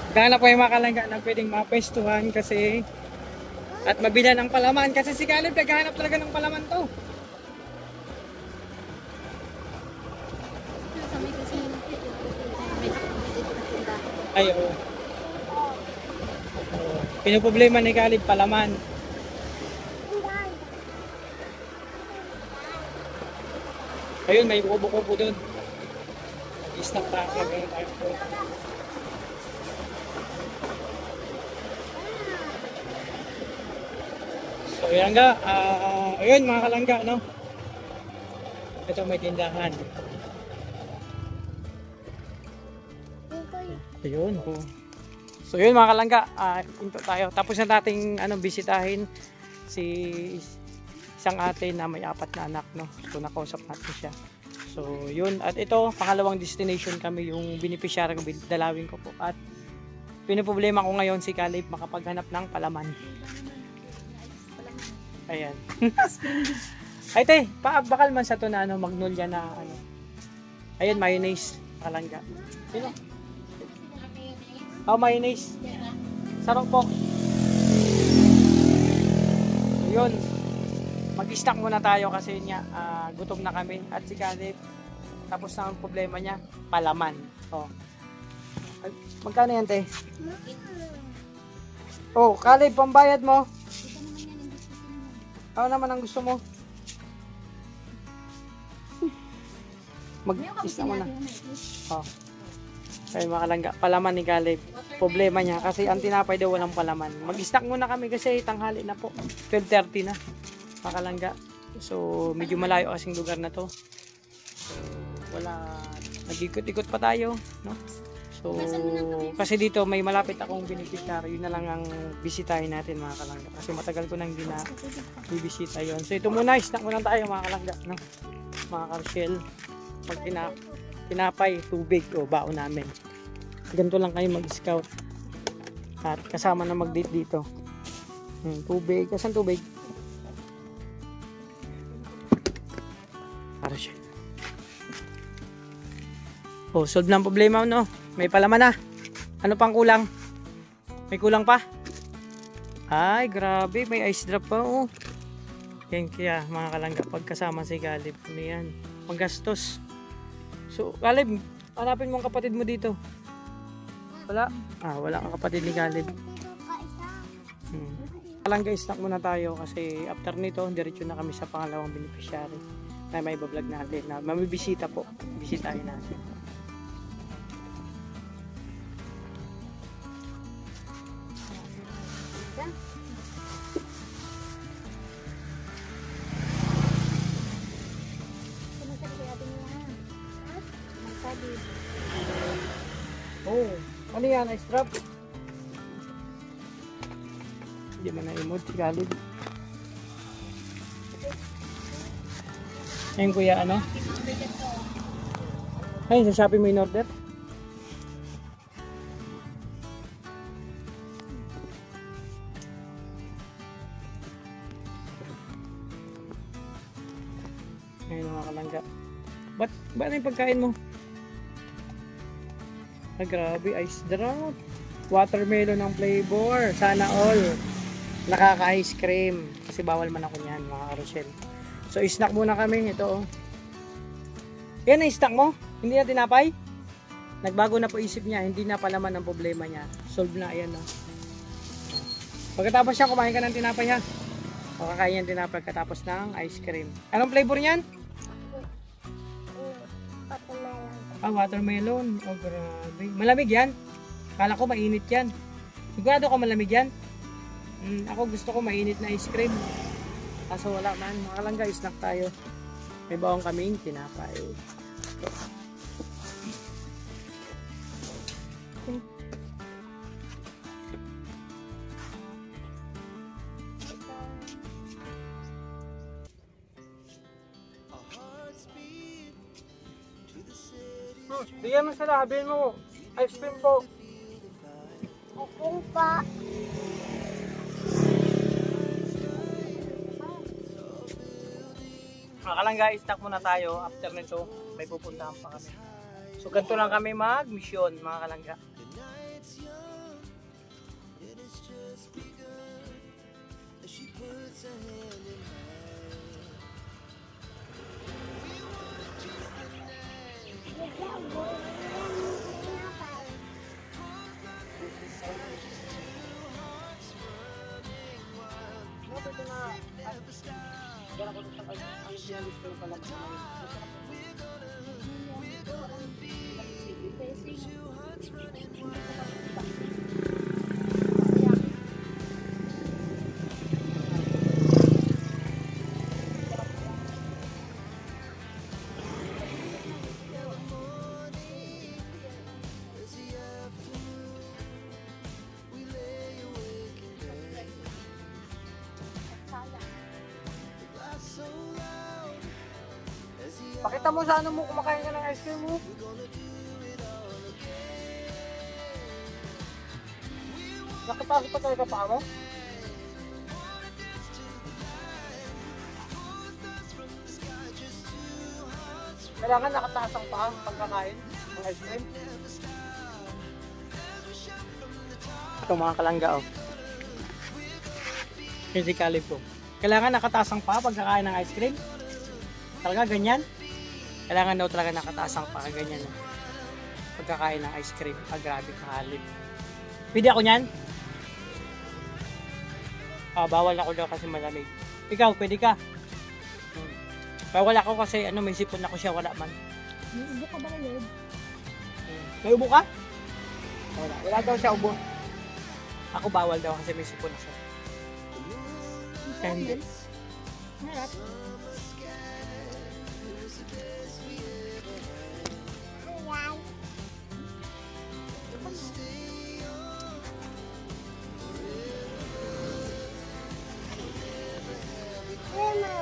Kaya po yung mga kalangga na pwedeng mapestuhan kasi at mabilan ng palaman kasi si Caleb naghahanap talaga ng palaman to. Sa may kasi may tindahan. Ay, oo. Pinoproblema ni Caleb palaman. Ayun, may buko-buko doon. Mag-snack tayo. Ganun tayo po. So, yan nga. Ayun, mga kalangga, no? Ito may tindahan. Ayun, oh. So, yun mga kalangga. Into tayo. Tapos na nating bisitahin si isang ate na may 4 na anak, no? So, nakausap natin siya. So, yun. At ito, pangalawang destination kami, yung beneficiaryong dalawin ko po. At pinoproblema ko ngayon si Caleb makapaghanap ng palaman. Ayan. Ay, te, bakal man sa to na magnolia na Ayan, mayonnaise. Kalangga. Sino? Oh, mayonnaise. Sarap po. Yun. Mag-snack muna tayo kasi niya gutom na kami at si Caleb tapos na ang problema niya palaman. Oh. Magkano yan, te? Oh, Caleb, pambayad mo. Ano naman ang gusto mo? Mag-snack muna. Oh. Ay, mga kalangga, palaman ni Caleb. Problema niya kasi ang tinapay daw walang palaman. Mag-snack muna kami kasi tanghali na po. 12:30 na. Mga kalangga. So, medyo malayo kasing lugar na to. So, nag-ikot-ikot pa tayo, no? So, kasi dito may malapit akong beneficiary. Yun na lang ang bisitahin natin, mga kalangga. Kasi matagal ko nang bibisita yun. So, ito muna, snack muna tayo, mga kalangga, no? Mga karshel. Pag tinapay, tubig o baon namin. Ganito lang kayo mag-scout. At kasama na mag-date dito. Tubig. Kasan tubig? Para siya. Oh, solve na ang problema, no? May palaman na. Ano pang kulang? May kulang pa? Ay, grabe. May ice drop pa, oh. Yan kaya, mga kalangga, pagkasama si Caleb. Ano yan? Magastos. So, Caleb, hanapin mo ang kapatid mo dito. Wala? Wala kang kapatid ni Caleb. Kalangga, snack muna tayo kasi after nito, diretso na kami sa pangalawang beneficiary na may bablog natin. Na mamibisita po. Bisitahin natin. Oh, ano yan? Ice drop? Hindi mo na-emote si Caleb. Ayun kuya, ano? Ayun, sa Shopee mo in-order? Ayun mga kalangga. Ba't ano yung pagkain mo? Grabe, ice drop. Watermelon ang flavor. Sana all. Nakaka-ice cream. Kasi bawal man ako niyan, mga karosyel. So, snack muna kami. Ito, oh. Yan ang snack mo? Hindi na tinapay? Nagbago na po isip niya. Hindi na palaman ang problema niya. Solve na, ayan, oh. Pagkatapos siya, kumain ka ng tinapay, ha? O, kakain yung tinapay katapos ng ice cream. Anong flavor niyan? Watermelon. Oh, grabe. Malamig yan? Kala ko mainit yan. Sigurado ko malamig yan? Ako gusto ko mainit na ice cream. Kaso wala man. Mga kalangga, snack tayo. May bawang kaming tinapay. Bigyan mo sila, sabihin mo, ice cream po. Okay pa. Kalangga, snack muna tayo. After nito, may pupuntahan pa kami. So, ganito lang kami mag-mission, mga kalangga. Pakita mo sa ano mo kumakain ka ng ice cream mo. Nakapasok pa talaga pa mo? Kailangan nakataas ang paa pagkakain ng ice cream. Ito mga kalangga oh. Kasi kalib ko. Kailangan nakataas ang paa pagkakain ng ice cream. Talaga ganyan? Kailangan daw talaga nakataas ang paa ganyan. Pagkakain ng ice cream. Ah, grabe kalib. Pwede ako niyan? Ah, bawal ako daw kasi malamig. Ikaw, pwede ka? Bawal ako kasi ano, may sipon ako siya, wala man. May ubo ka ba ngayon? May ubo ka? Wala. Wala daw siya ubo. Ako bawal daw kasi may sipon ako. Hindi. Harap.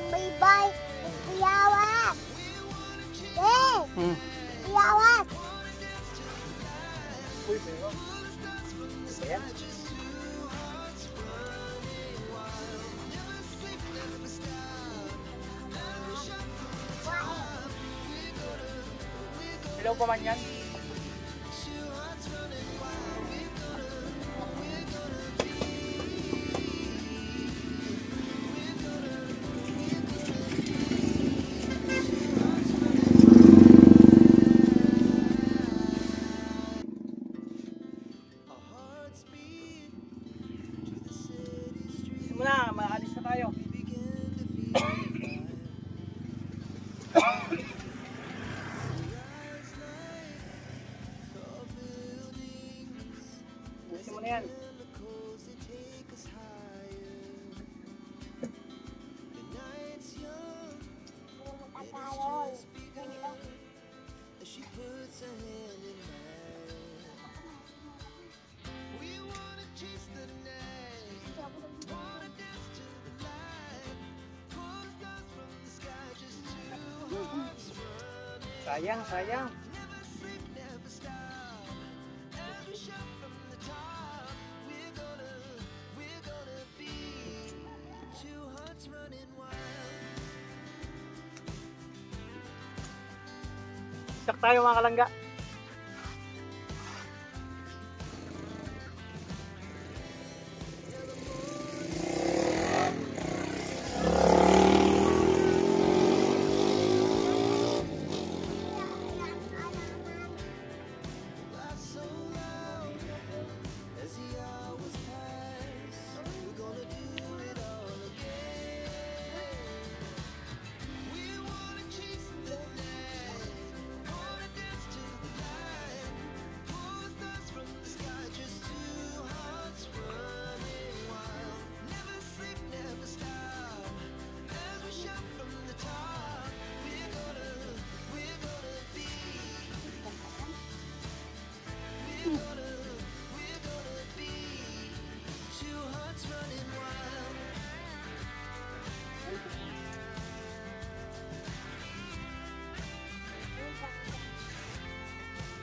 May bay, iyawat. Iyawat. Uy, pero. Ayan. Hello pa man yan. Muna, maalis na tayo. Busin mo na yan. Tagalog. Sayang, sayang. Sak tayo mga kalangga.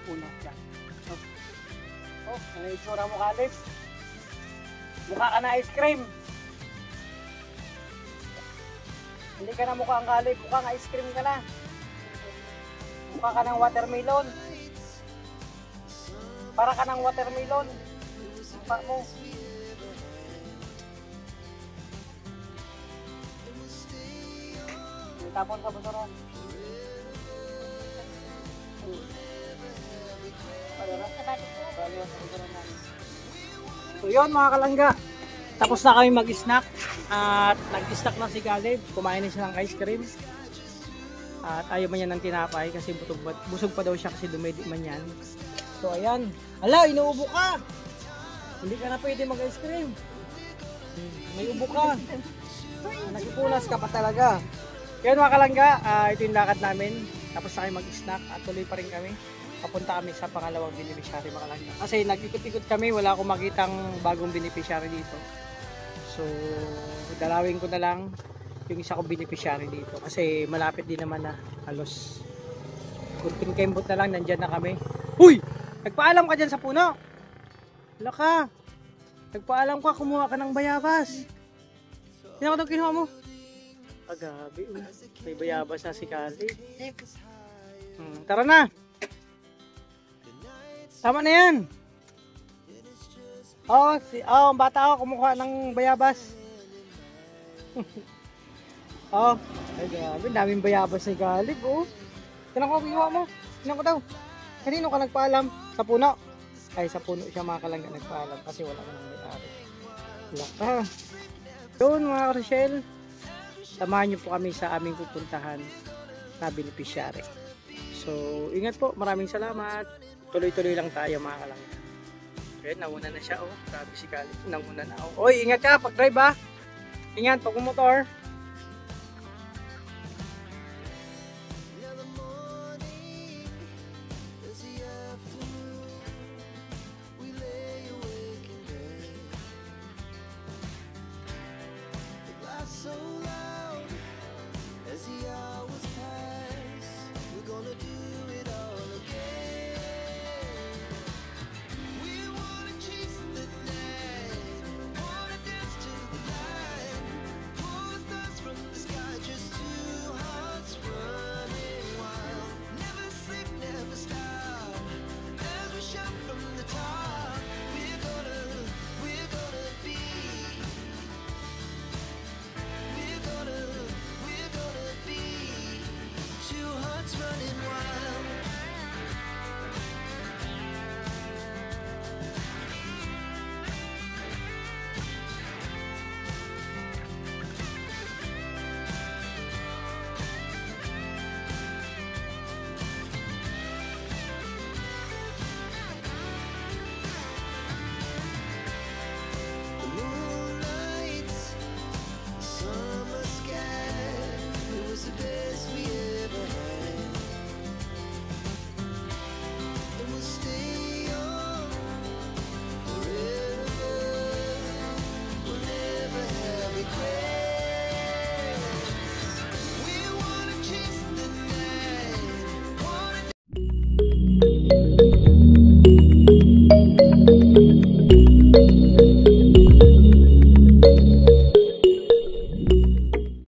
Puno yan. Oh, ano yung itsura mo, Kalib? Mukha ka na ice cream. Hindi ka na mukha ang Kalib, mukha ang ice cream ka na. Mukha ka ng watermelon. Para ka ng watermelon. Mukha mo. Tapon sa buturan. So yun mga kalangga, tapos na kami mag-snack at nag-snack na si Caleb, kumain na siya ng ice cream at ayaw man yan ng tinapay kasi busog pa daw siya kasi dumedi man yan. So ayan, hala inuubo ka, hindi ka na pwede mag-ice cream, may ubo ka, nagipunas ka pa talaga. Yan mga kalangga, ito yung lakad namin, tapos na kami mag-snack at tuloy pa rin kami. Papunta kami sa pangalawang beneficiary mga kalangga. Kasi nag-ikot-ikot kami, wala akong makitang bagong beneficiary dito. So, dalawin ko na lang yung isa kong beneficiary dito. Kasi malapit din naman na halos. Kunting kembot na lang, nandyan na kami. Huy! Nagpaalam ka dyan sa puno. Wala ka. Nagpaalam ka, kumuha ka ng bayabas. Sino ka daw kinuha mo? Agabi. May bayabas na si Kali. Tara na. Tama na yan. Ang bata ako kumuha ng bayabas. Ay grabe, daming bayabas ni Galib. Tinang ko kinuha mo. Tinang ko daw. Kanino ka nagpaalam? Sa puno? Ay sa puno siya mga kalangga nagpaalam kasi wala ka nang may-ari. Wala ka. Doon mga Rochelle, samahan niyo po kami sa aming pupuntahan na beneficiary. So ingat po, maraming salamat. Tuloy-tuloy lang tayo mga kalangga. Okay, nauna na siya. Grabe si Caleb. Nauna na. Oy, ingat ka pag-drive ha. Ingat pag motor. Thank you.